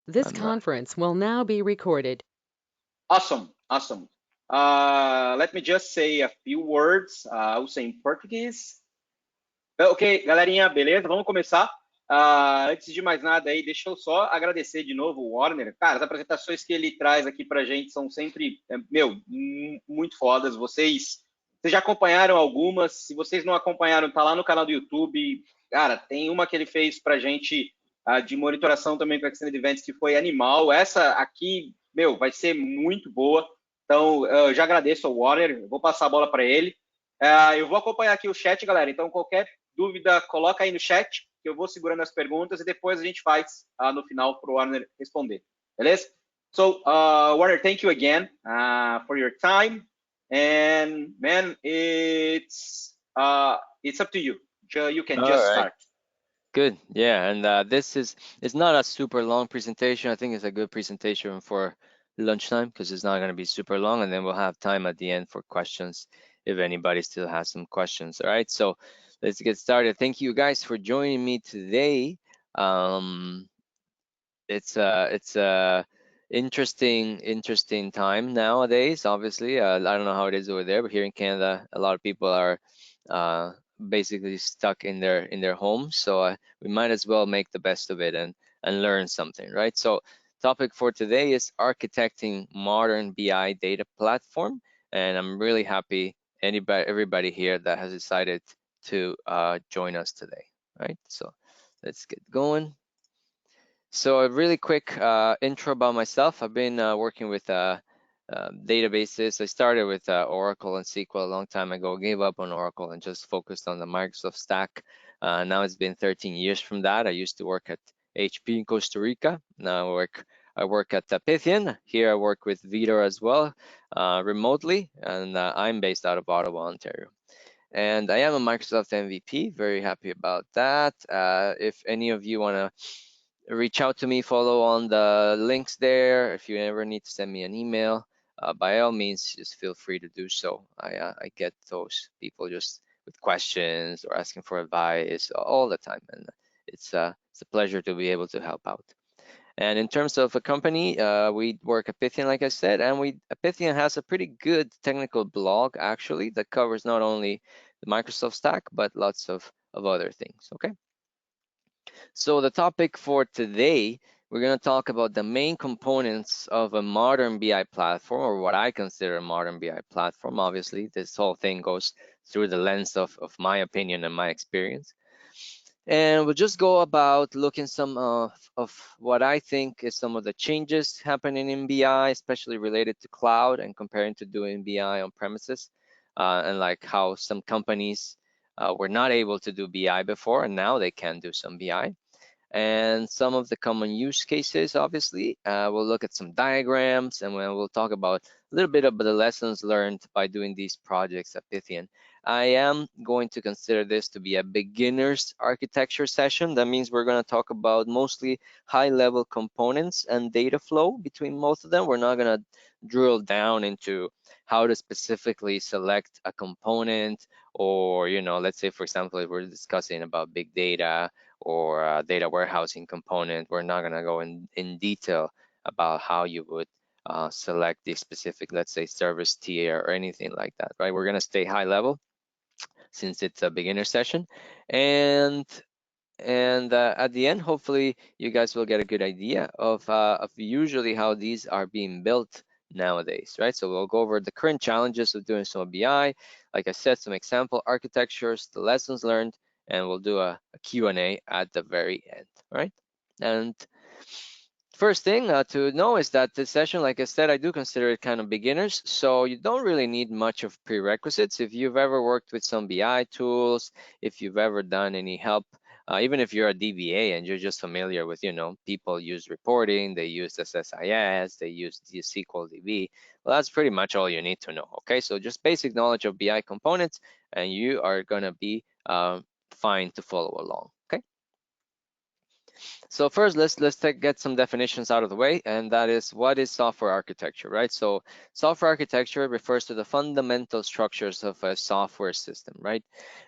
This I'm live. conference will now be recorded. Awesome, awesome. Let me just say a few words. I'll say in português. Ok, galerinha, beleza? Vamos começar. Antes de mais nada aí, deixa eu só agradecer de novo o Warner. Cara, as apresentações que ele traz aqui pra gente são sempre, muito fodas. Vocês já acompanharam algumas. Se vocês não acompanharam, tá lá no canal do YouTube. Cara, tem uma que ele fez pra gente de monitoração também para Extended Events que foi animal. Essa aqui, vai ser muito boa. Então, eu já agradeço ao Warner. Vou passar a bola para ele. Eu vou acompanhar aqui o chat, galera. Então, qualquer dúvida, coloca aí no chat, que eu vou segurando as perguntas e depois a gente faz no final para o Warner responder. Beleza? So, Warner, thank you again for your time. And man, it's up to you. You can All just right. start. Good. Yeah, and it's not a super long presentation. I think it's a good presentation for lunchtime because it's not going to be super long, and then we'll have time at the end for questions if anybody still has some questions. All right, so let's get started. Thank you guys for joining me today. It's a interesting time nowadays. Obviously, I don't know how it is over there, but here in Canada, a lot of people are uh, basically stuck in their homes. So we might as well make the best of it and learn something, right? So topic for today is architecting modern BI data platform, and I'm really happy everybody here that has decided to join us today, right? So let's get going. So a really quick intro about myself. I've been working with databases. I started with Oracle and SQL a long time ago, gave up on Oracle and just focused on the Microsoft stack. Now it's been 13 years from that. I used to work at HP in Costa Rica. Now I work at Pythian. Here I work with Vitor as well, remotely, and I'm based out of Ottawa, Ontario. And I am a Microsoft MVP, very happy about that. If any of you want to reach out to me, follow on the links there. If you ever need to send me an email, by all means, just feel free to do so. I get those people just with questions or asking for advice all the time, and it's a pleasure to be able to help out. And in terms of a company, we work at Pythian, like I said, and Pythian has a pretty good technical blog actually that covers not only the Microsoft stack but lots of other things. Okay. So the topic for today, we're going to talk about the main components of a modern BI platform, or what I consider a modern BI platform. Obviously, this whole thing goes through the lens of my opinion and my experience. And we'll just go about looking some of what I think is some of the changes happening in BI, especially related to cloud and comparing to doing BI on premises, and like how some companies were not able to do BI before, and now they can do some BI. And some of the common use cases, obviously. We'll look at some diagrams, and we'll talk about a little bit of the lessons learned by doing these projects at Pythian. I am going to consider this to be a beginner's architecture session. That means we're going to talk about mostly high-level components and data flow between most of them. We're not going to drill down into how to specifically select a component, or, let's say, for example, if we're discussing about big data or a data warehousing component, we're not going to go in detail about how you would select the specific, let's say, service tier or anything like that, right? We're going to stay high level since it's a beginner session. And at the end, hopefully, you guys will get a good idea of usually how these are being built nowadays, right? So we'll go over the current challenges of doing some BI, like I said, some example architectures, the lessons learned, and we'll do a Q&A at the very end, right? And first thing to know is that this session, like I said, I do consider it kind of beginners, so you don't really need much of prerequisites. If you've ever worked with some BI tools, if you've ever done any help, even if you're a DBA and you're just familiar with, people use reporting, they use SSIS, they use SQL DB, well, that's pretty much all you need to know, okay? So just basic knowledge of BI components, and you are gonna be fine to follow along, okay? So first, let's get some definitions out of the way, and that is, what is software architecture, right? So software architecture refers to the fundamental structures of a software system, right?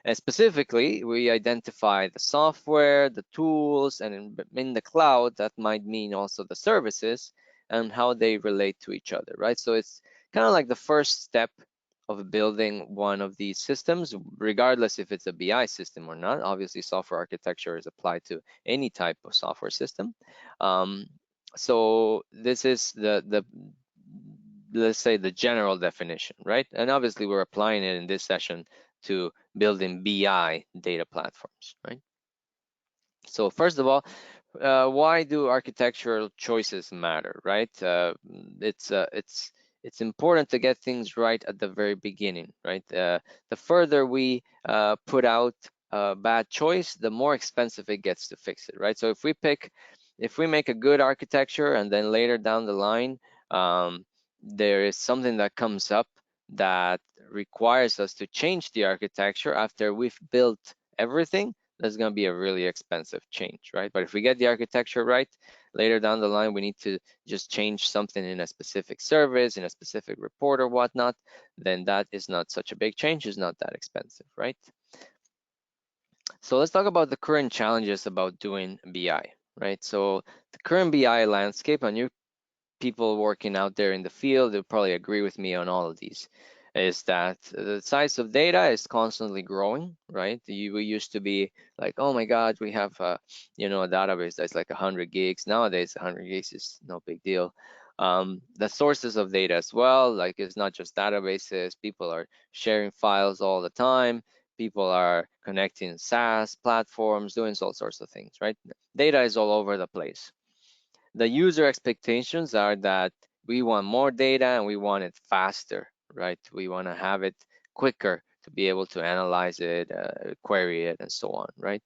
And specifically, we identify the software, the tools, and in the cloud, that might mean also the services and how they relate to each other, right? So it's kind of like the first step of building one of these systems, regardless if it's a BI system or not. Obviously, software architecture is applied to any type of software system. So this is the let's say the general definition, right? And obviously we're applying it in this session to building BI data platforms, right? So first of all, why do architectural choices matter, right? It's important to get things right at the very beginning, right? The further we put out a bad choice, the more expensive it gets to fix it, right? So if we make a good architecture and then later down the line, there is something that comes up that requires us to change the architecture after we've built everything, that's going to be a really expensive change, right? But if we get the architecture right, later down the line, we need to just change something in a specific service, in a specific report or whatnot, then that is not such a big change, it's not that expensive, right? So let's talk about the current challenges about doing BI, right? So the current BI landscape, and you people working out there in the field, they'll probably agree with me on all of these, is that the size of data is constantly growing, right? We used to be like, oh my God, we have a database that's like 100 gigs. Nowadays, 100 gigs is no big deal. The sources of data as well, like it's not just databases. People are sharing files all the time. People are connecting SaaS platforms, doing all sorts of things, right? Data is all over the place. The user expectations are that we want more data and we want it faster, right? We want to have it quicker to be able to analyze it, query it, and so on, right?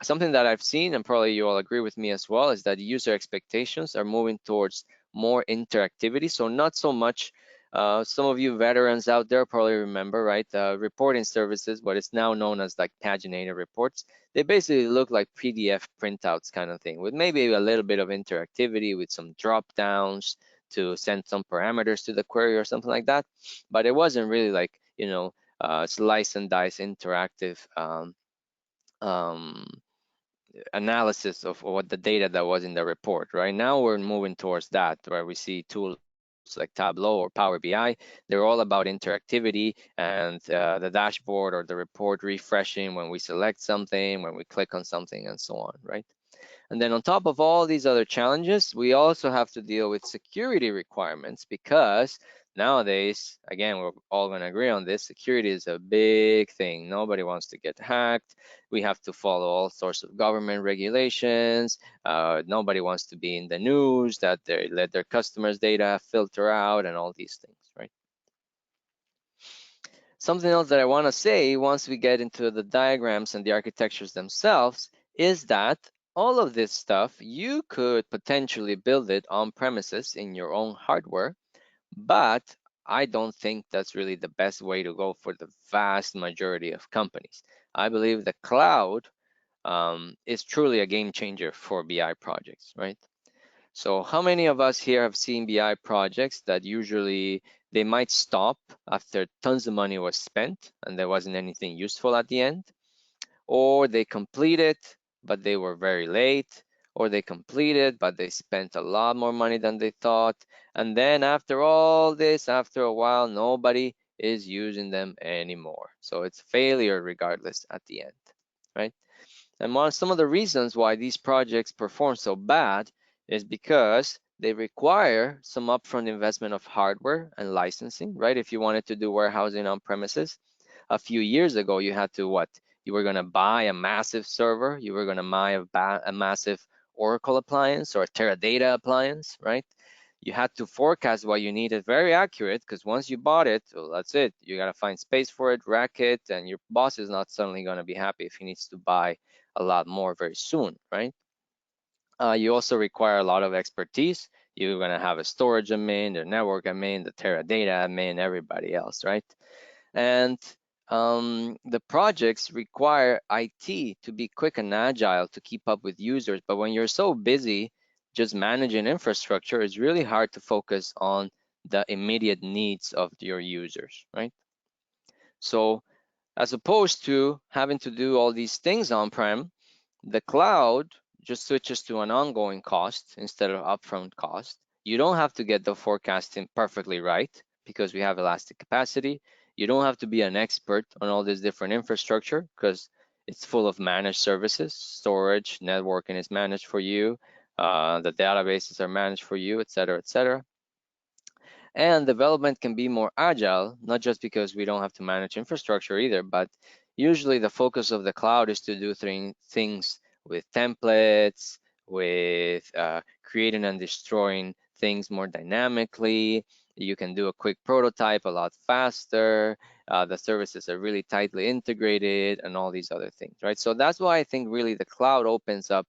Something that I've seen, and probably you all agree with me as well, is that user expectations are moving towards more interactivity. So not so much, some of you veterans out there probably remember, right? Reporting services, what is now known as like paginated reports, they basically look like PDF printouts kind of thing, with maybe a little bit of interactivity with some drop downs to send some parameters to the query or something like that. But it wasn't really like, slice and dice interactive analysis of what the data that was in the report. Right now we're moving towards that, where we see tools like Tableau or Power BI. They're all about interactivity and the dashboard or the report refreshing when we select something, when we click on something, and so on, right? And then on top of all these other challenges, we also have to deal with security requirements, because nowadays, again, we're all going to agree on this, security is a big thing. Nobody wants to get hacked. We have to follow all sorts of government regulations. Nobody wants to be in the news that they let their customers' data filter out and all these things, right? Something else that I want to say once we get into the diagrams and the architectures themselves is that all of this stuff, you could potentially build it on premises in your own hardware, but I don't think that's really the best way to go for the vast majority of companies. I believe the cloud is truly a game changer for BI projects, right? So how many of us here have seen BI projects that usually they might stop after tons of money was spent and there wasn't anything useful at the end? Or they completed, but they were very late, or they completed, but they spent a lot more money than they thought. And then after all this, after a while, nobody is using them anymore. So it's failure regardless at the end, right? And some of the reasons why these projects perform so bad is because they require some upfront investment of hardware and licensing, right? If you wanted to do warehousing on premises, a few years ago, you had to what? You were going to buy a massive server. You were going to buy a massive Oracle appliance or a Teradata appliance, right? You had to forecast what you needed very accurate, because once you bought it, well, that's it. You got to find space for it, rack it, and your boss is not suddenly going to be happy if he needs to buy a lot more very soon, right? You also require a lot of expertise. You're going to have a storage admin, the network admin, the Teradata admin, everybody else, right? And the projects require IT to be quick and agile to keep up with users. But when you're so busy just managing infrastructure, it's really hard to focus on the immediate needs of your users, right? So as opposed to having to do all these things on-prem, the cloud just switches to an ongoing cost instead of upfront cost. You don't have to get the forecasting perfectly right because we have elastic capacity. You don't have to be an expert on all this different infrastructure because it's full of managed services. Storage, networking is managed for you. The databases are managed for you, et cetera, et cetera. And development can be more agile, not just because we don't have to manage infrastructure either, but usually the focus of the cloud is to do things with templates, with creating and destroying things more dynamically. You can do a quick prototype a lot faster. The services are really tightly integrated and all these other things, right? So that's why I think really the cloud opens up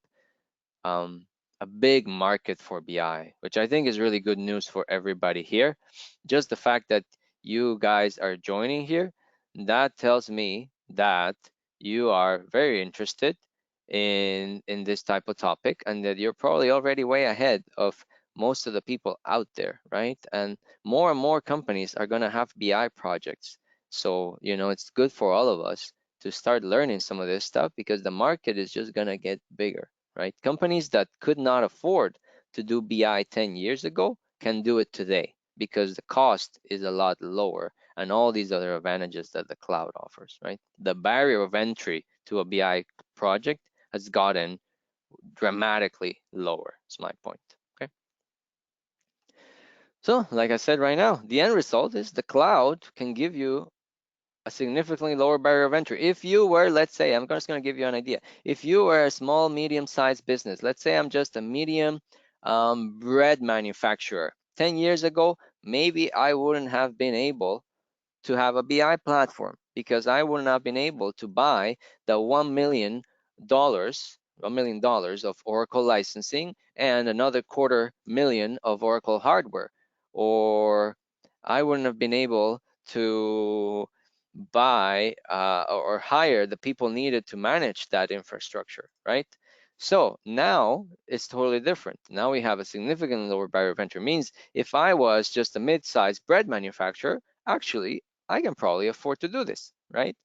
a big market for BI, which I think is really good news for everybody here. Just the fact that you guys are joining here, that tells me that you are very interested in this type of topic and that you're probably already way ahead of most of the people out there, right? And more companies are going to have BI projects. So, you know, it's good for all of us to start learning some of this stuff because the market is just going to get bigger, right? Companies that could not afford to do BI 10 years ago can do it today because the cost is a lot lower and all these other advantages that the cloud offers, right? The barrier of entry to a BI project has gotten dramatically lower, is my point, okay? So, like I said right now, the end result is the cloud can give you a significantly lower barrier of entry. If you were, let's say, I'm just going to give you an idea. If you were a small, medium-sized business, let's say I'm just a medium bread manufacturer. 10 years ago, maybe I wouldn't have been able to have a BI platform because I wouldn't have been able to buy the $1 million of Oracle licensing and another $250,000 of Oracle hardware, or I wouldn't have been able to buy or hire the people needed to manage that infrastructure, right? So now it's totally different. Now we have a significantly lower barrier of entry. Means if I was just a mid-sized bread manufacturer, actually I can probably afford to do this, right?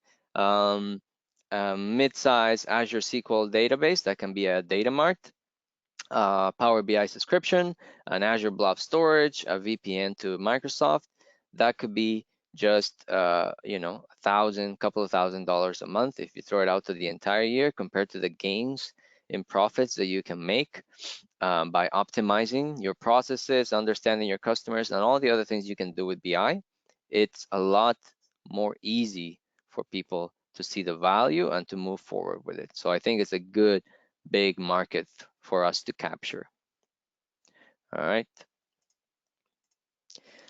Mid-size Azure SQL database that can be a data mart, Power BI subscription, an Azure Blob Storage, a VPN to Microsoft. That could be just you know, couple of $1,000 a month if you throw it out to the entire year compared to the gains in profits that you can make by optimizing your processes, understanding your customers, and all the other things you can do with BI. It's a lot more easy for people to see the value and to move forward with it. So I think it's a good big market for us to capture. All right.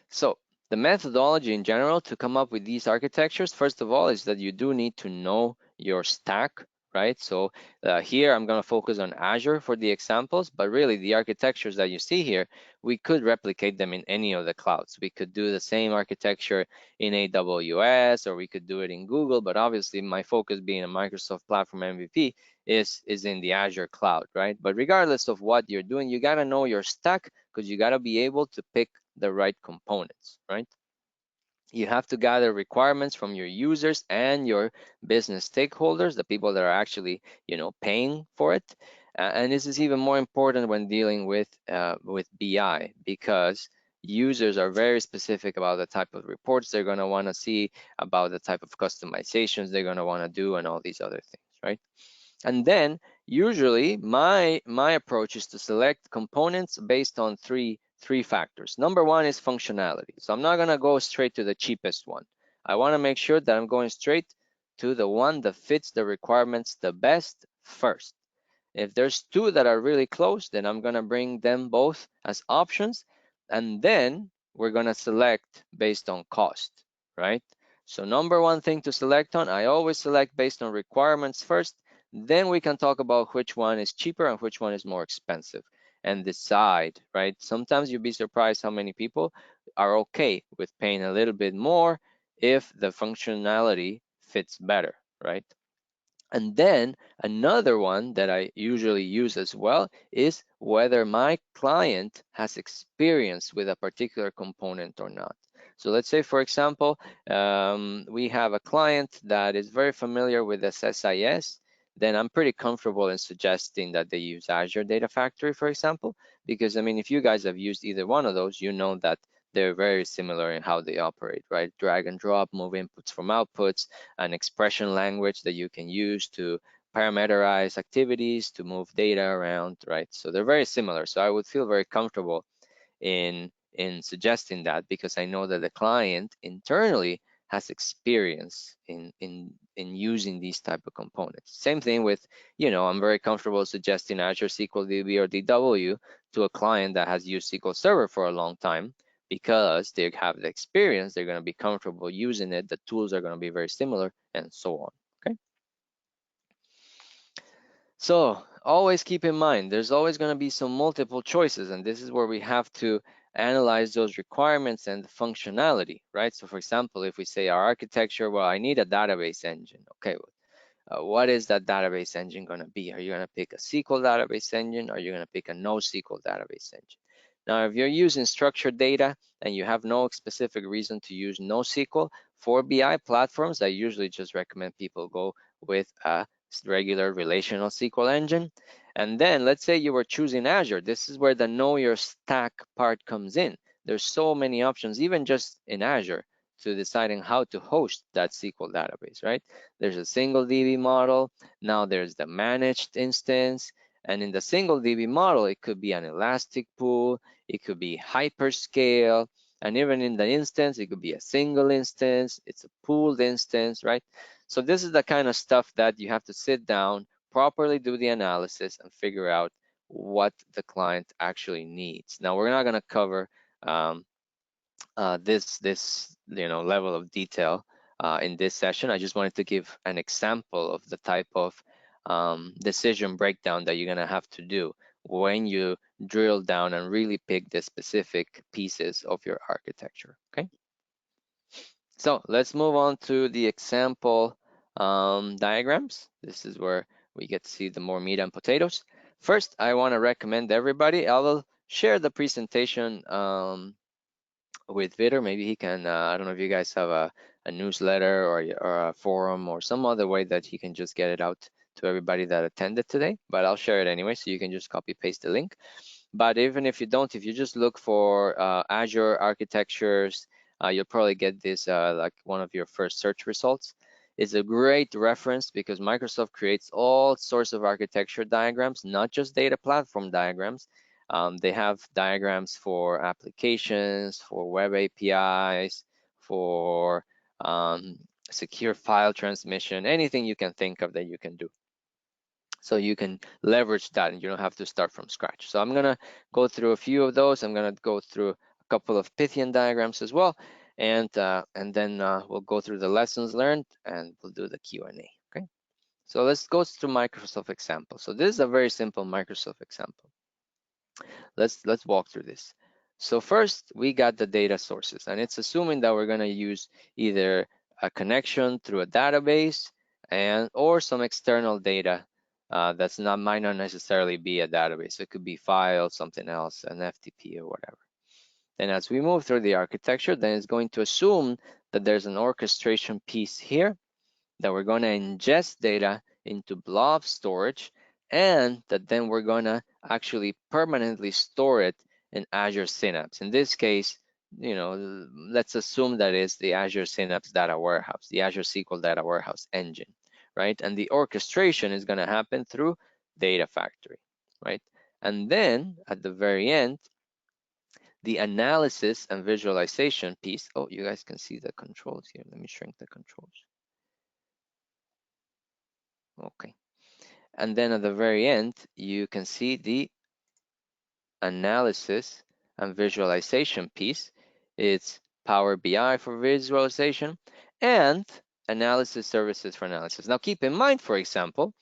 So the methodology in general to come up with these architectures, first of all, is that you do need to know your stack, right? So here I'm going to focus on Azure for the examples, but really the architectures that you see here, we could replicate them in any of the clouds. We could do the same architecture in AWS, or we could do it in Google, but obviously my focus being a Microsoft platform MVP is in the Azure cloud, right? But regardless of what you're doing, you got to know your stack because you got to be able to pick the right components, right? You have to gather requirements from your users and your business stakeholders, the people that are actually, you know, paying for it. And this is even more important when dealing with BI because users are very specific about the type of reports they're going to want to see, about the type of customizations they're going to want to do, and all these other things, right? And then usually my approach is to select components based on three factors. Number one is functionality. So I'm not going to go straight to the cheapest one. I want to make sure that I'm going straight to the one that fits the requirements the best first. If there's two that are really close, then I'm going to bring them both as options. And then we're going to select based on cost, right? So number one thing to select on, I always select based on requirements first. Then we can talk about which one is cheaper and which one is more expensive and decide, right? Sometimes you'll be surprised how many people are okay with paying a little bit more if the functionality fits better, right? And then another one that I usually use as well is whether my client has experience with a particular component or not. So let's say, for example, we have a client that is very familiar with SSIS, then I'm pretty comfortable in suggesting that they use Azure Data Factory, for example, because I mean, if you guys have used either one of those, you know that they're very similar in how they operate, right? Drag and drop, move inputs from outputs, an expression language that you can use to parameterize activities, to move data around, right? So they're very similar. So I would feel very comfortable in suggesting that, because I know that the client internally has experience in using these type of components. Same thing with, you know, I'm very comfortable suggesting Azure SQL DB or DW to a client that has used SQL Server for a long time, because they have the experience, they're going to be comfortable using it, the tools are going to be very similar, and so on. Okay. So always keep in mind, there's always going to be some multiple choices, and this is where we have to analyze those requirements and the functionality, right? So for example, if we say our architecture, well, I need a database engine. Okay, what is that database engine going to be? Are you going to pick a SQL database engine? Or are you going to pick a NoSQL database engine? Now, if you're using structured data and you have no specific reason to use NoSQL, for BI platforms, I usually just recommend people go with a regular relational SQL engine. And then let's say you were choosing Azure. This is where the know your stack part comes in. There's so many options, even just in Azure, to deciding how to host that SQL database, right? There's a single DB model. Now there's the managed instance. And in the single DB model, it could be an elastic pool, it could be hyperscale, and even in the instance, it could be a single instance, it's a pooled instance, right? So this is the kind of stuff that you have to sit down, properly do the analysis, and figure out what the client actually needs. Now, we're not going to cover this level of detail in this session. I just wanted to give an example of the type of decision breakdown that you're going to have to do when you drill down and really pick the specific pieces of your architecture. Okay, so let's move on to the example diagrams. This is where we get to see the more meat and potatoes. First, I want to recommend everybody, I will share the presentation with Vitor. Maybe he can, I don't know if you guys have a newsletter or a forum or some other way that he can just get it out to everybody that attended today, but I'll share it anyway, so you can just copy paste the link. But even if you don't, if you just look for Azure architectures, you'll probably get this like one of your first search results. It's a great reference because Microsoft creates all sorts of architecture diagrams, not just data platform diagrams. They have diagrams for applications, for web APIs, for secure file transmission, anything you can think of that you can do. So you can leverage that and you don't have to start from scratch. So I'm gonna go through a few of those. I'm gonna go through a couple of Pythian diagrams as well. And then we'll go through the lessons learned and we'll do the Q&A, okay? So let's go through Microsoft example. So this is a very simple Microsoft example. Let's walk through this. So first, we got the data sources, and it's assuming that we're gonna use either a connection through a database or some external data might not necessarily be a database. It could be files, something else, an FTP or whatever. And as we move through the architecture, then it's going to assume that there's an orchestration piece here, that we're going to ingest data into blob storage, and that then we're going to actually permanently store it in Azure Synapse. In this case, let's assume that it's the Azure Synapse Data Warehouse, the Azure SQL Data Warehouse engine, right? And the orchestration is going to happen through Data Factory, right? And then at the very end, the analysis and visualization piece. Oh, you guys can see the controls here. Let me shrink the controls. Okay. And then at the very end, you can see the analysis and visualization piece. It's Power BI for visualization and analysis services for analysis. Now keep in mind, for example,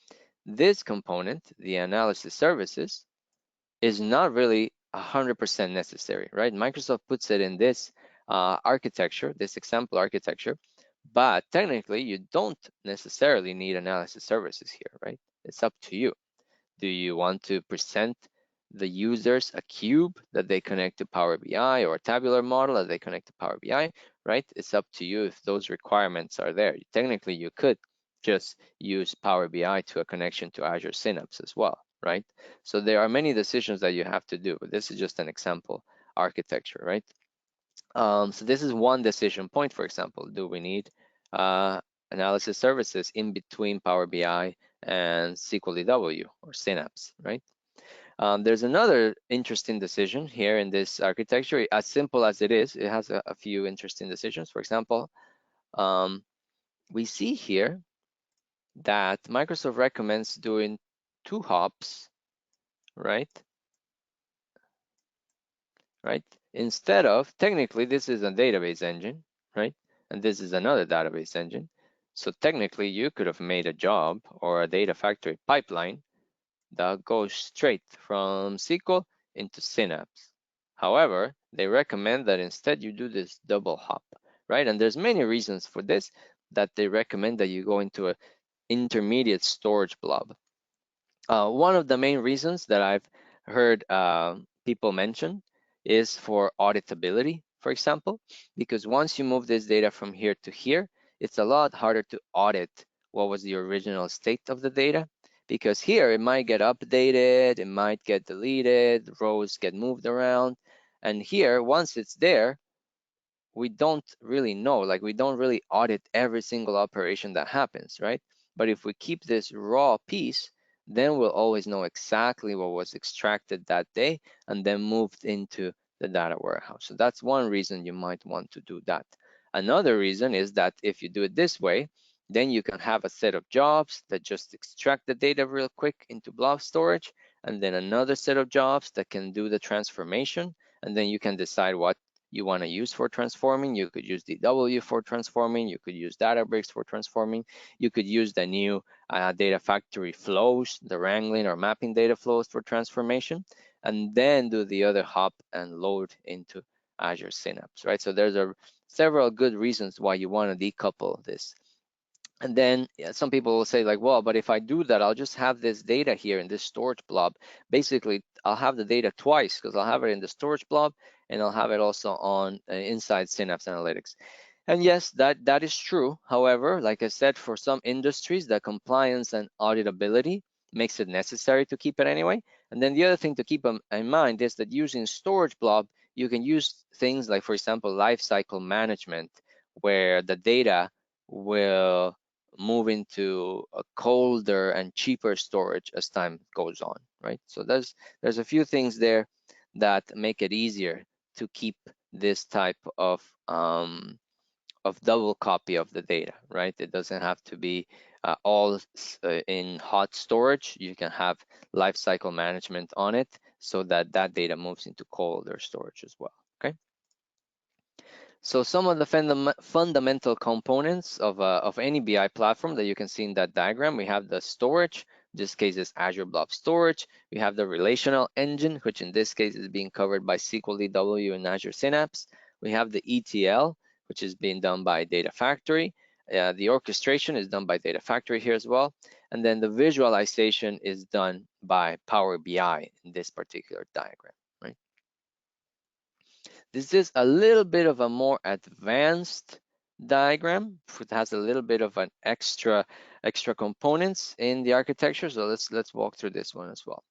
this component, the analysis services, is not really 100% necessary, right? Microsoft puts it in this architecture, this example architecture, But technically, you don't necessarily need analysis services here, right? It's up to you. Do you want to present the users a cube that they connect to Power BI or a tabular model that they connect to Power BI, right? It's up to you if those requirements are there. Technically, you could just use Power BI to a connection to Azure Synapse as well, right? So there are many decisions that you have to do, but this is just an example architecture, right? So this is one decision point, for example. Do we need analysis services in between Power BI and SQLDW or Synapse, right? There's another interesting decision here in this architecture. As simple as it is, it has a few interesting decisions. For example, we see here that Microsoft recommends doing 2 hops, right? Right? Instead of, technically, this is a database engine, right? And this is another database engine. So technically, you could have made a job or a data factory pipeline that goes straight from SQL into Synapse. However, they recommend that instead you do this double hop, right? And there's many reasons for this, that they recommend that you go into an intermediate storage blob. One of the main reasons that I've heard people mention is for auditability, for example, because once you move this data from here to here, it's a lot harder to audit what was the original state of the data, because here it might get updated, it might get deleted, rows get moved around, and here, once it's there, we don't really know, like we don't really audit every single operation that happens, right? But if we keep this raw piece, then we'll always know exactly what was extracted that day and then moved into the data warehouse. So that's one reason you might want to do that. Another reason is that if you do it this way, then you can have a set of jobs that just extract the data real quick into blob storage, and then another set of jobs that can do the transformation, and then you can decide what you want to use for transforming. You could use DW for transforming. You could use Databricks for transforming. You could use the new data factory flows, the wrangling or mapping data flows for transformation, and then do the other hop and load into Azure Synapse, right? So there's several good reasons why you want to decouple this. And then some people will say like, well, but if I do that, I'll just have this data here in this storage blob. Basically, I'll have the data twice because I'll have it in the storage blob and I'll have it also on inside Synapse Analytics. And yes, that is true. However, like I said, for some industries, the compliance and auditability makes it necessary to keep it anyway. And then the other thing to keep in mind is that using storage blob, you can use things like, for example, lifecycle management, where the data will move into a colder and cheaper storage as time goes on, right? So there's a few things there that make it easier to keep this type of double copy of the data, right? It doesn't have to be all in hot storage. You can have lifecycle management on it so that that data moves into colder storage as well, okay? So some of the fundamental components of any BI platform that you can see in that diagram, we have the storage, in this case is Azure Blob Storage. We have the relational engine, which in this case is being covered by SQLDW and Azure Synapse. We have the ETL, which is being done by Data Factory. The orchestration is done by Data Factory here as well. And then the visualization is done by Power BI in this particular diagram. This is a little bit of a more advanced diagram. It has a little bit of an extra components in the architecture. So let's walk through this one as well.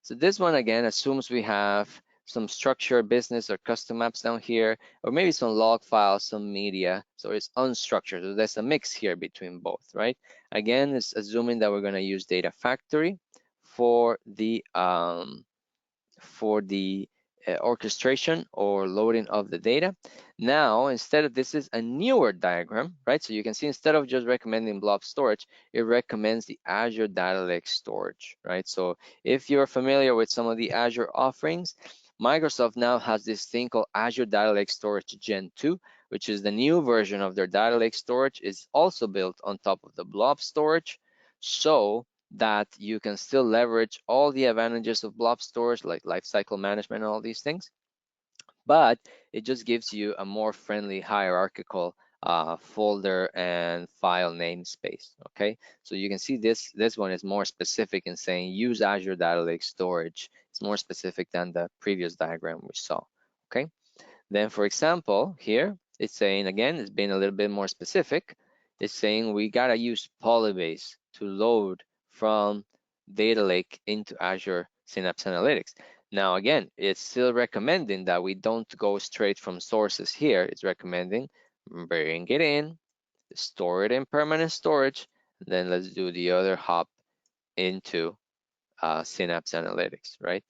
So this one again assumes we have some structured business or custom maps down here, or maybe some log files, some media. So it's unstructured. So there's a mix here between both, right? Again, it's assuming that we're going to use Data Factory for the orchestration or loading of the data. Now, instead of this is a newer diagram, right? So you can see instead of just recommending blob storage, it recommends the Azure Data Lake storage, right? So if you're familiar with some of the Azure offerings, Microsoft now has this thing called Azure Data Lake Storage Gen 2, which is the new version of their Data Lake storage. Is also built on top of the blob storage. So that you can still leverage all the advantages of blob storage, like lifecycle management and all these things, but it just gives you a more friendly hierarchical folder and file namespace. Okay, so you can see this one is more specific in saying use Azure Data Lake storage. It's more specific than the previous diagram we saw. Okay, then for example here it's saying, again, it's been a little bit more specific. It's saying we gotta use Polybase to load from Data Lake into Azure Synapse Analytics. Now again, it's still recommending that we don't go straight from sources here. It's recommending bring it in, store it in permanent storage, then let's do the other hop into Synapse Analytics, right?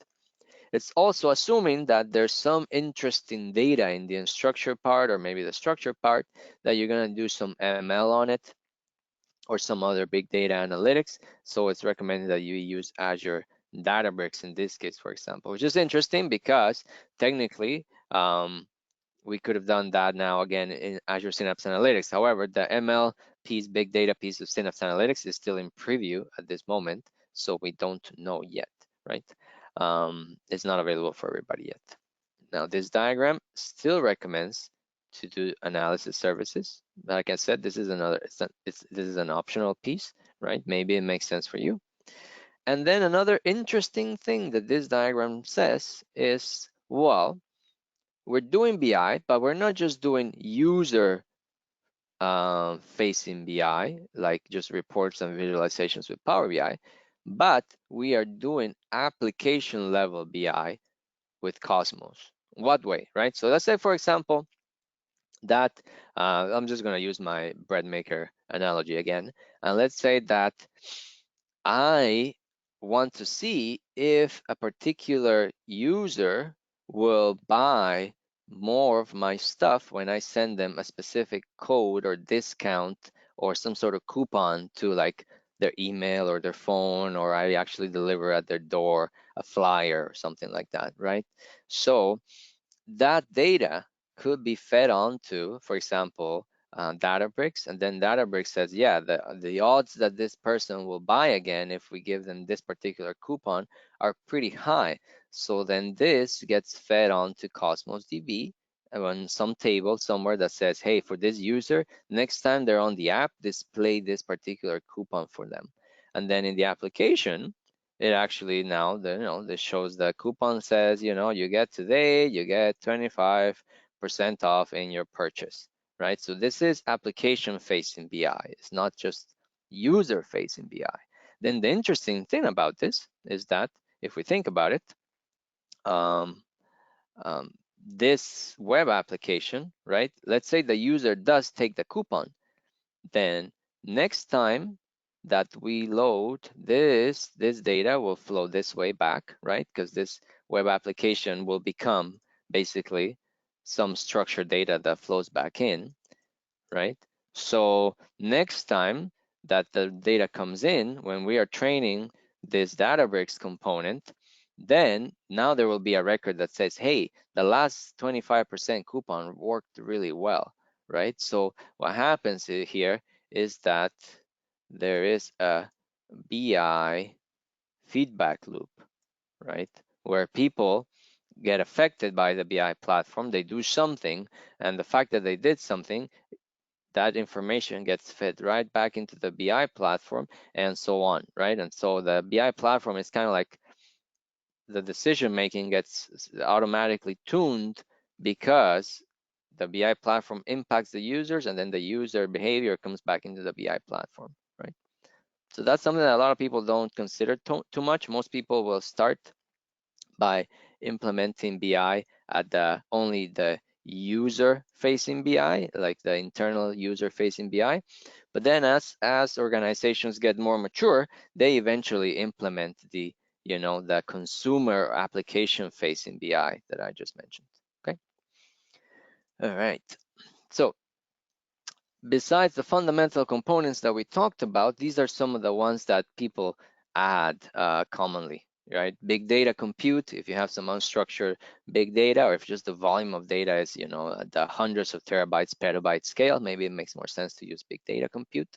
It's also assuming that there's some interesting data in the unstructured part, or maybe the structured part, that you're gonna do some ML on it or some other big data analytics. So it's recommended that you use Azure Databricks in this case, for example, which is interesting because technically we could have done that now again in Azure Synapse Analytics. However, the ML piece, big data piece of Synapse Analytics is still in preview at this moment, so we don't know yet, right? It's not available for everybody yet. Now, this diagram still recommends to do analysis services. Like I said, this is this is an optional piece, right? Maybe it makes sense for you. And then another interesting thing that this diagram says is, well, we're doing BI, but we're not just doing user facing BI, like just reports and visualizations with Power BI, but we are doing application level BI with Cosmos. What way, right? So let's say, for example, that I'm just going to use my bread maker analogy again. And let's say that I want to see if a particular user will buy more of my stuff when I send them a specific code or discount or some sort of coupon to like their email or their phone, or I actually deliver at their door a flyer or something like that, right? So that data could be fed onto, for example, Databricks, and then Databricks says, yeah, the odds that this person will buy again if we give them this particular coupon are pretty high. So then this gets fed onto Cosmos DB on some table somewhere that says, hey, for this user, next time they're on the app, display this particular coupon for them. And then in the application, it actually now, this shows the coupon says, you get today, you get 25% off in your purchase, right? So this is application facing BI. It's not just user facing BI. Then the interesting thing about this is that if we think about it, this web application, right? Let's say the user does take the coupon, then next time that we load this data will flow this way back, right? Because this web application will become basically some structured data that flows back in, right? So next time that the data comes in, when we are training this Databricks component, then now there will be a record that says, hey, the last 25% coupon worked really well, right? So what happens here is that there is a BI feedback loop, right? Where people get affected by the BI platform, they do something, and the fact that they did something, that information gets fed right back into the BI platform and so on, right? And so the BI platform is kind of like the decision making gets automatically tuned because the BI platform impacts the users, and then the user behavior comes back into the BI platform, right? So that's something that a lot of people don't consider too much. Most people will start by implementing BI at only the user-facing BI, like the internal user-facing BI. But then as organizations get more mature, they eventually implement the consumer application-facing BI that I just mentioned. Okay. All right. So besides the fundamental components that we talked about, these are some of the ones that people add commonly, right? Big data compute, if you have some unstructured big data, or if just the volume of data is, the hundreds of terabytes, petabyte scale, maybe it makes more sense to use big data compute.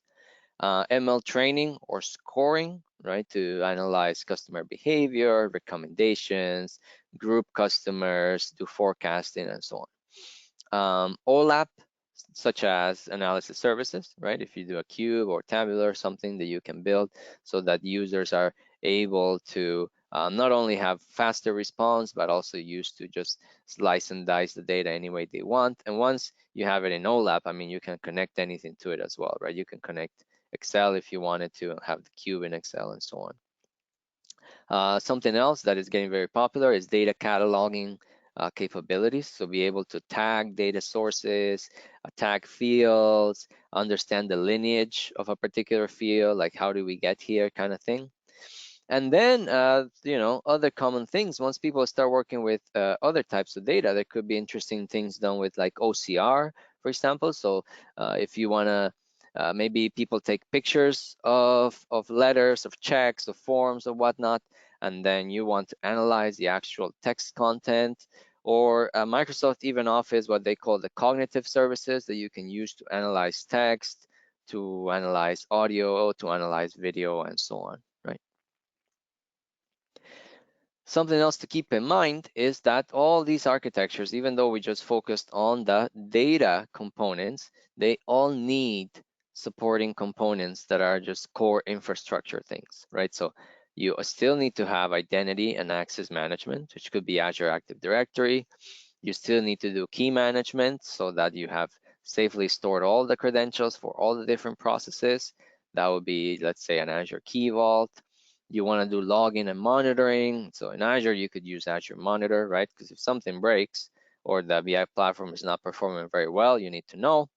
ML training or scoring, right? To analyze customer behavior, recommendations, group customers, do forecasting, and so on. OLAP, such as analysis services, right? If you do a cube or tabular, something that you can build so that users are able to not only have faster response, but also used to just slice and dice the data any way they want. And once you have it in OLAP, I mean, you can connect anything to it as well, right? You can connect Excel if you wanted to have the cube in Excel and so on. Something else that is getting very popular is data cataloging capabilities. So be able to tag data sources, tag fields, understand the lineage of a particular field, like how do we get here kind of thing. And then, other common things, once people start working with other types of data, there could be interesting things done with like OCR, for example. So if you want to, maybe people take pictures of letters, of checks, of forms, or whatnot, and then you want to analyze the actual text content, or Microsoft even offers what they call the cognitive services that you can use to analyze text, to analyze audio, to analyze video, and so on, right? Something else to keep in mind is that all these architectures, even though we just focused on the data components, they all need supporting components that are just core infrastructure things, right? So you still need to have identity and access management, which could be Azure Active Directory. You still need to do key management so that you have safely stored all the credentials for all the different processes. That would be, let's say, an Azure Key Vault. You want to do login and monitoring. So in Azure, you could use Azure Monitor, right? Because if something breaks or the BI platform is not performing very well, you need to know.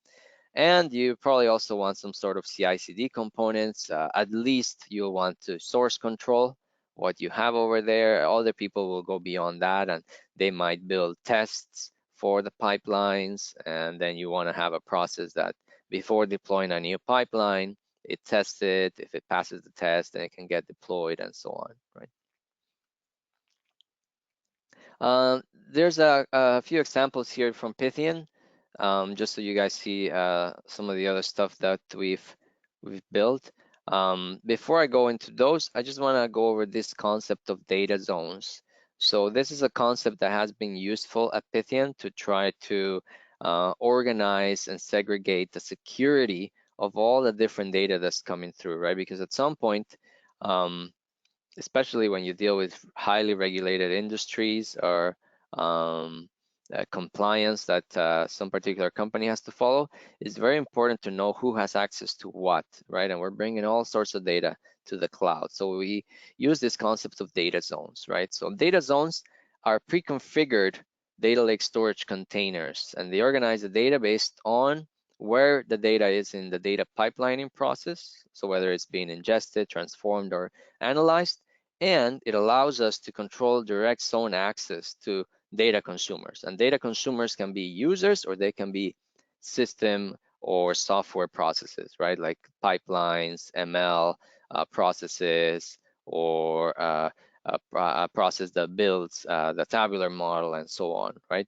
And you probably also want some sort of CI/CD components. At least you'll want to source control what you have over there. Other people will go beyond that, and they might build tests for the pipelines. And then you want to have a process that before deploying a new pipeline, it tests it. If it passes the test, then it can get deployed and so on, right? There's a few examples here from Pythian, just so you guys see some of the other stuff that we've built. Before I go into those, I just want to go over this concept of data zones. So this is a concept that has been useful at Pythian to try to organize and segregate the security of all the different data that's coming through, right? Because at some point, especially when you deal with highly regulated industries or compliance that some particular company has to follow, it's very important to know who has access to what, right? And we're bringing all sorts of data to the cloud. So we use this concept of data zones, right? So data zones are pre-configured data lake storage containers, and they organize the data based on where the data is in the data pipelining process. So whether it's being ingested, transformed, or analyzed, and it allows us to control direct zone access to data consumers. And data consumers can be users or they can be system or software processes, right? Like pipelines, ML processes, or a process that builds the tabular model and so on, right?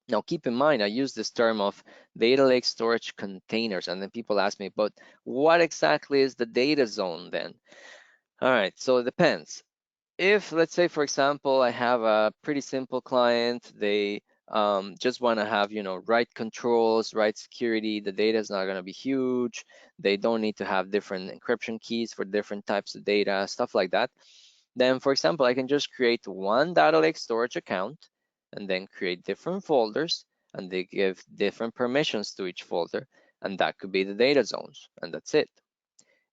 Now, keep in mind, I use this term of data lake storage containers, and then people ask me, but what exactly is the data zone then? All right, so it depends. If, let's say, for example, I have a pretty simple client, they just want to have, right controls, right security, the data is not going to be huge, they don't need to have different encryption keys for different types of data, stuff like that. Then, for example, I can just create one data lake storage account and then create different folders, and they give different permissions to each folder, and that could be the data zones, and that's it.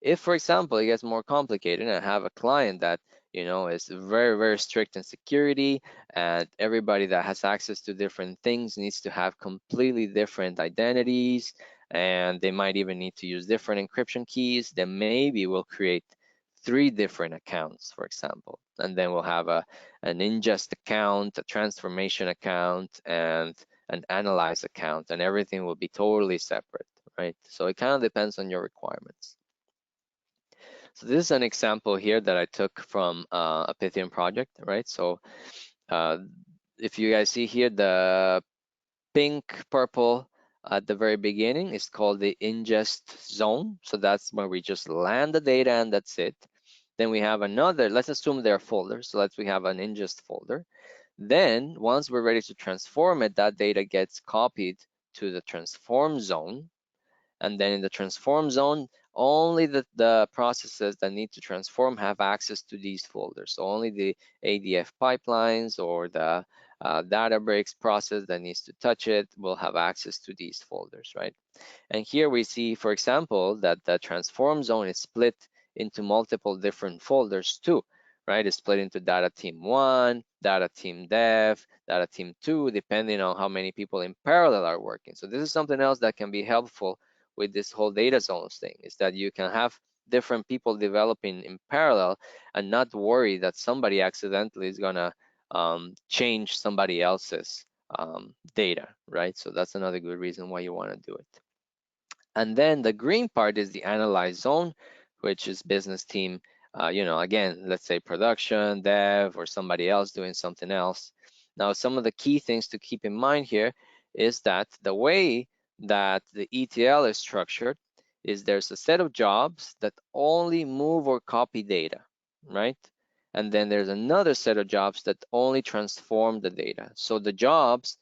If, for example, it gets more complicated and I have a client that, is very, very strict in security, and everybody that has access to different things needs to have completely different identities, and they might even need to use different encryption keys, then maybe we'll create 3 different accounts, for example. And then we'll have an ingest account, a transformation account, and an analyze account, and everything will be totally separate, right? So it kind of depends on your requirements. So this is an example here that I took from a Pythian project, right? So if you guys see here, the pink purple at the very beginning is called the ingest zone. So that's where we just land the data and that's it. Then we have another, let's assume they're folders. So we have an ingest folder. Then once we're ready to transform it, that data gets copied to the transform zone. And then in the transform zone, only the processes that need to transform have access to these folders. So only the ADF pipelines or the Databricks process that needs to touch it will have access to these folders, right? And here we see, for example, that the transform zone is split into multiple different folders too, right? It's split into data team 1, data team dev, data team 2, depending on how many people in parallel are working. So this is something else that can be helpful with this whole data zones thing, is that you can have different people developing in parallel and not worry that somebody accidentally is gonna change somebody else's data, right? So that's another good reason why you want to do it. And then the green part is the analyze zone, which is business team, again, let's say production, dev, or somebody else doing something else. Now, some of the key things to keep in mind here is that the way that the ETL is structured is there's a set of jobs that only move or copy data, right? And then there's another set of jobs that only transform the data. So the jobs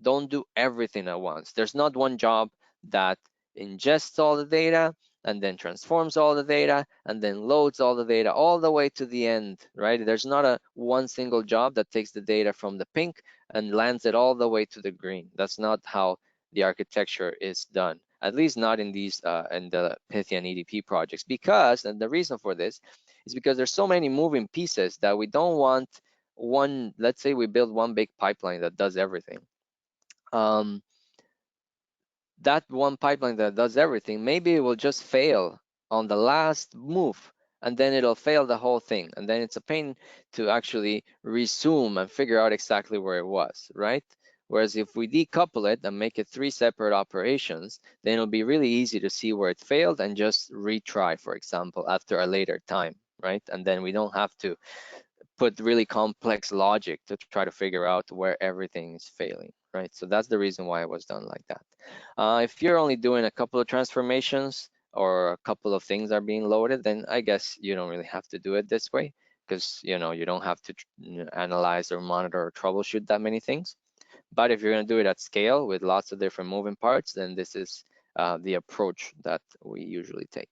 don't do everything at once. There's not one job that ingests all the data and then transforms all the data and then loads all the data all the way to the end, right? There's not a one single job that takes the data from the pink and lands it all the way to the green. That's not how the architecture is done, at least not in these in the Python EDP projects, because, and the reason for this is because there's so many moving pieces that we don't want one, let's say we build one big pipeline that does everything. That one pipeline that does everything, maybe it will just fail on the last move, and then it'll fail the whole thing. And then it's a pain to actually resume and figure out exactly where it was, right? Whereas if we decouple it and make it 3 separate operations, then it'll be really easy to see where it failed and just retry, for example, after a later time, right? And then we don't have to put really complex logic to try to figure out where everything is failing, right? So that's the reason why it was done like that. If you're only doing a couple of transformations or a couple of things are being loaded, then I guess you don't really have to do it this way, because you don't have to analyze or monitor or troubleshoot that many things. But if you're going to do it at scale with lots of different moving parts, then this is the approach that we usually take.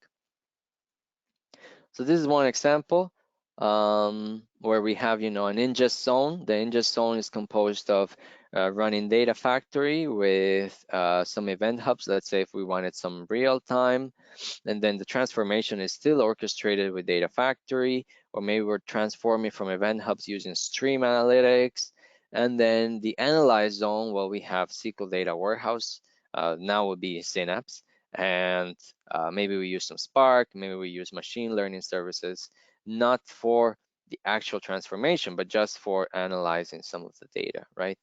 So this is one example where we have, an ingest zone. The ingest zone is composed of running data factory with some event hubs. Let's say if we wanted some real time, and then the transformation is still orchestrated with data factory, or maybe we're transforming from event hubs using stream analytics. And then the analyze zone, well, we have SQL data warehouse. Now would be Synapse. And maybe we use some Spark, maybe we use machine learning services, not for the actual transformation, but just for analyzing some of the data, right?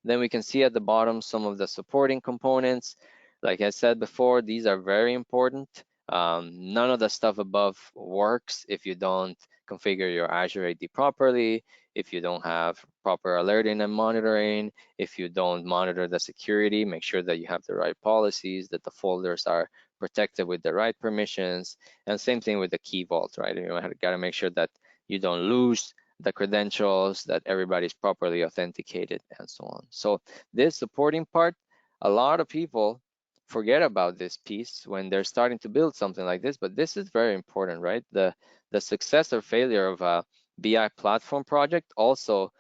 Then we can see at the bottom some of the supporting components. Like I said before, these are very important. None of the stuff above works if you don't configure your Azure AD properly, if you don't have proper alerting and monitoring, if you don't monitor the security, make sure that you have the right policies, that the folders are protected with the right permissions, and same thing with the key vault, right? You got to make sure that you don't lose the credentials, that everybody's properly authenticated, and so on. So this supporting part, a lot of people forget about this piece when they're starting to build something like this, but this is very important, right? The success or failure of a BI platform project also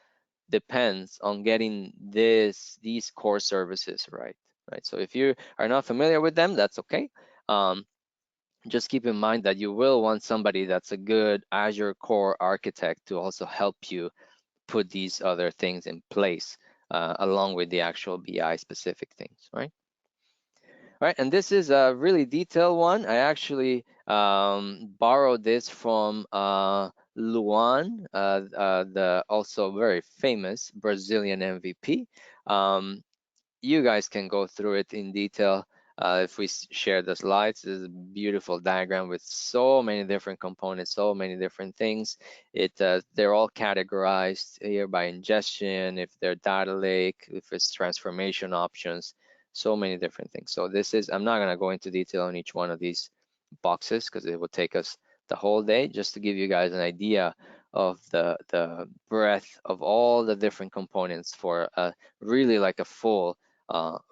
depends on getting these core services right? So if you are not familiar with them, that's okay. Just keep in mind that you will want somebody that's a good Azure core architect to also help you put these other things in place along with the actual BI specific things, right? All right, and this is a really detailed one. I actually borrowed this from Luan, the also very famous Brazilian MVP. You guys can go through it in detail if we share the slides. This is a beautiful diagram with so many different components, so many different things. They're all categorized here by ingestion, if they're data lake, if it's transformation options, so many different things. So this is, I'm not going to go into detail on each one of these boxes because it would take us the whole day, just to give you guys an idea of the breadth of all the different components for really like a full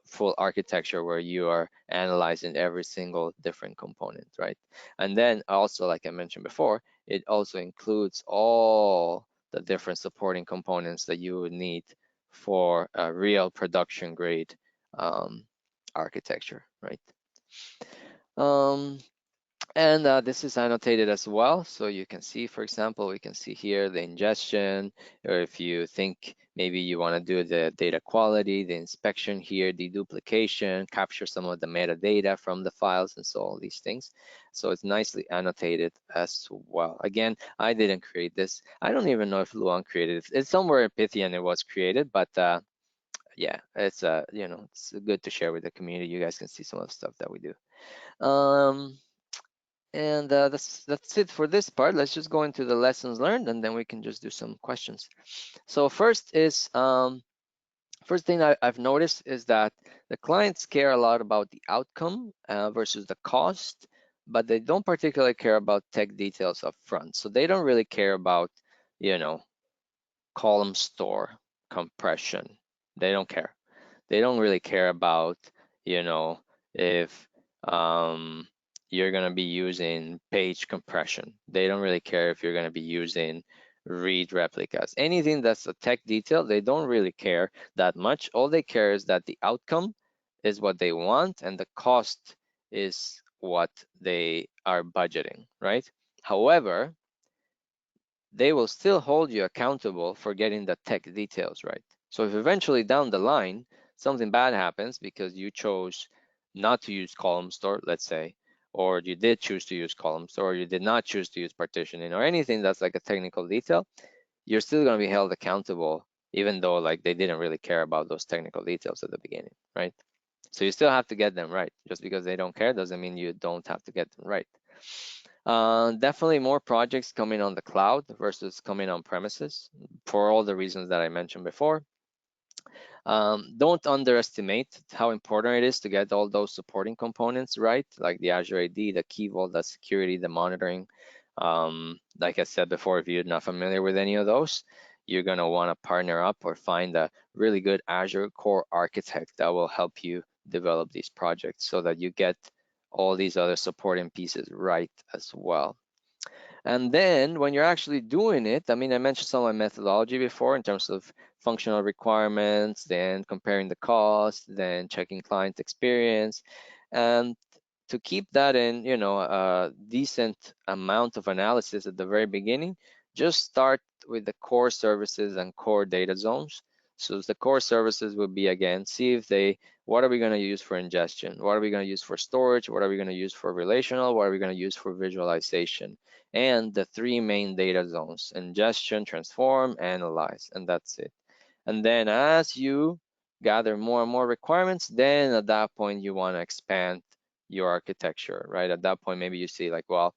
full architecture where you are analyzing every single different component, right? And then also, like I mentioned before, it also includes all the different supporting components that you would need for a real production grade architecture, right? And this is annotated as well. So you can see, for example, we can see here the ingestion, or if you think maybe you want to do the data quality, the inspection here, deduplication, capture some of the metadata from the files, and so all these things. So it's nicely annotated as well. Again, I didn't create this. I don't even know if Luan created it. It's somewhere in Python it was created, but yeah, it's you know, it's good to share with the community. You guys can see some of the stuff that we do. And that's it for this part. Let's just go into the lessons learned, and then we can just do some questions. So first is first thing I've noticed is that the clients care a lot about the outcome versus the cost, but they don't particularly care about tech details up front. So they don't really care about, you know, column store compression. They don't care. They don't really care about, you know, if you're going to be using page compression. They don't really care if you're going to be using read replicas. Anything that's a tech detail, they don't really care that much. All they care is that the outcome is what they want and the cost is what they are budgeting, right? However, they will still hold you accountable for getting the tech details right. So if eventually down the line, something bad happens because you chose not to use column store, let's say, or you did choose to use column store, or you did not choose to use partitioning, or anything that's like a technical detail, you're still going to be held accountable, even though like they didn't really care about those technical details at the beginning, right? So you still have to get them right. Just because they don't care doesn't mean you don't have to get them right. Definitely more projects coming on the cloud versus coming on premises for all the reasons that I mentioned before. Don't underestimate how important it is to get all those supporting components right, like the Azure AD, the Key Vault, the security, the monitoring. Like I said before, if you're not familiar with any of those, you're going to want to partner up or find a really good Azure core architect that will help you develop these projects so that you get all these other supporting pieces right as well. And then when you're actually doing it, I mean, I mentioned some of my methodology before in terms of functional requirements, then comparing the cost, then checking client experience. And to keep that in, you know, a decent amount of analysis at the very beginning, just start with the core services and core data zones. So the core services would be, again, see if they, what are we going to use for ingestion? What are we going to use for storage? What are we going to use for relational? What are we going to use for visualization? And the three main data zones: ingestion, transform, analyze, and that's it. And then as you gather more and more requirements, then at that point you want to expand your architecture, right? At that point, maybe you see like, well,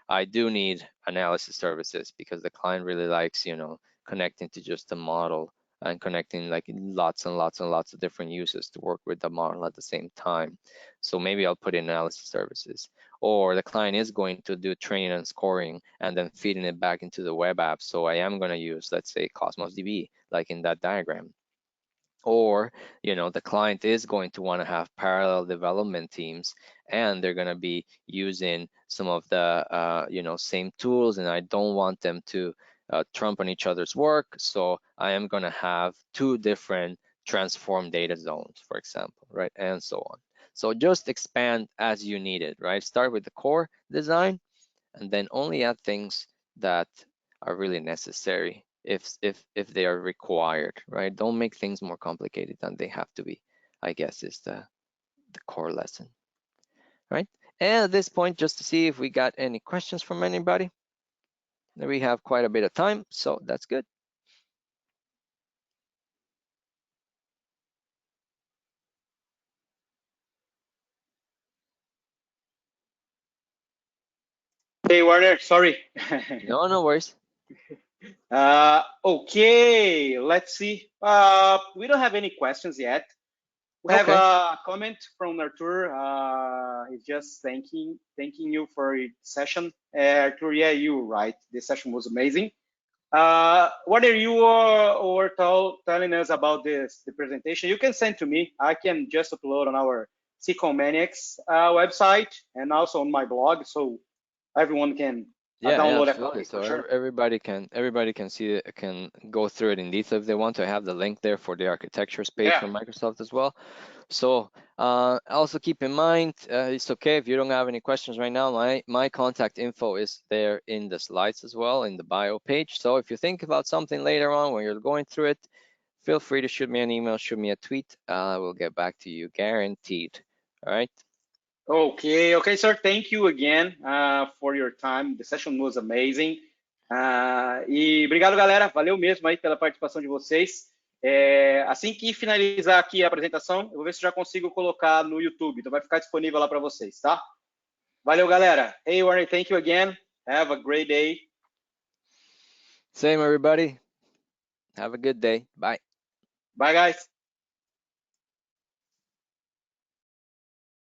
I do need analysis services because the client really likes, you know, connecting to just the model and connecting like lots and lots and lots of different users to work with the model at the same time. So maybe I'll put in analysis services. Or the client is going to do training and scoring and then feeding it back into the web app. So I am going to use, let's say, Cosmos DB, like in that diagram. Or, you know, the client is going to want to have parallel development teams and they're going to be using some of the, you know, same tools, and I don't want them to trump on each other's work. So I am going to have two different transform data zones, for example, right? And so on. So just expand as you need it, right? Start with the core design and then only add things that are really necessary if they are required, right? Don't make things more complicated than they have to be, I guess, is the core lesson, right? And at this point, just to see if we got any questions from anybody. We have quite a bit of time, so that's good. Hey, Warner, sorry. No worries. Okay, let's see. We don't have any questions yet. We have a comment from Arthur. He's just thanking you for your session. Arthur, yeah, you're right. The session was amazing. What are you or telling us about the presentation? You can send to me. I can just upload on our Psychomaniacs website and also on my blog, so everyone can download a absolutely. copy So for sure. everybody can see it, can go through it in detail if they want to. I have the link there for the architectures page Yeah. from Microsoft as well. So also keep in mind, it's okay if you don't have any questions right now. My contact info is there in the slides as well, in the bio page. So if you think about something later on when you're going through it, feel free to shoot me an email, shoot me a tweet. I will get back to you, guaranteed. All right. Okay, sir. Thank you again for your time. The session was amazing. E obrigado, galera. Valeu mesmo aí pela participação de vocês. Assim que finalizar aqui a apresentação, eu vou ver se já consigo colocar no YouTube. Então vai ficar disponível lá para vocês, tá? Valeu, galera. Hey, Warner, thank you again. Have a great day. Same, everybody. Have a good day. Bye. Bye, guys.